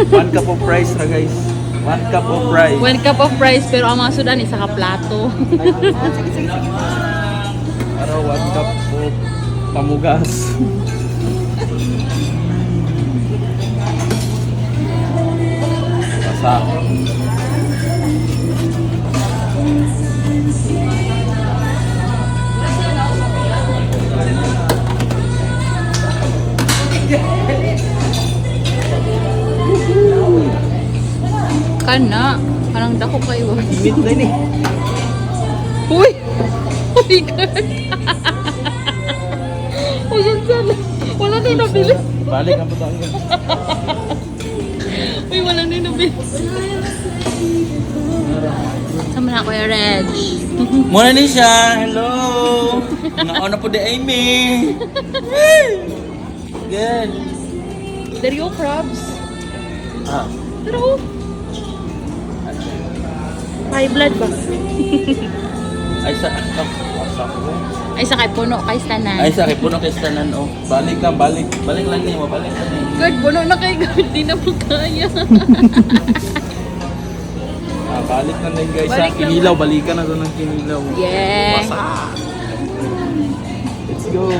1 cup of rice na guys. 1 cup of rice. 1 cup of rice, pero ang mga sudan, isa ka plato. Para 1 cup of pamugas. Basa. Kana, parang dako kayo. Limit na yun eh. Uy! Oh my God! Ayan sana. Wala na yung nabili. Balik ang patangga. Uy, wala na yung nabili. Sama na Kuya Reg. Muna ni siya. Hello. Nauna po di Amy. Good. There you crabs. Ah. Pero, high blood ba? Ay sa ko. Ay, sa kay puno, kay stanan. Ay sa puno kay stanan oh. Balik lang, balik. Balik lang niyo, balik lang niyo. God, puno na kay God. Di na po kaya. Balik na din guys. Balik Sa lang. Kinilaw, balikan na doon ng Kinilaw. Yeah. Basa. Let's go.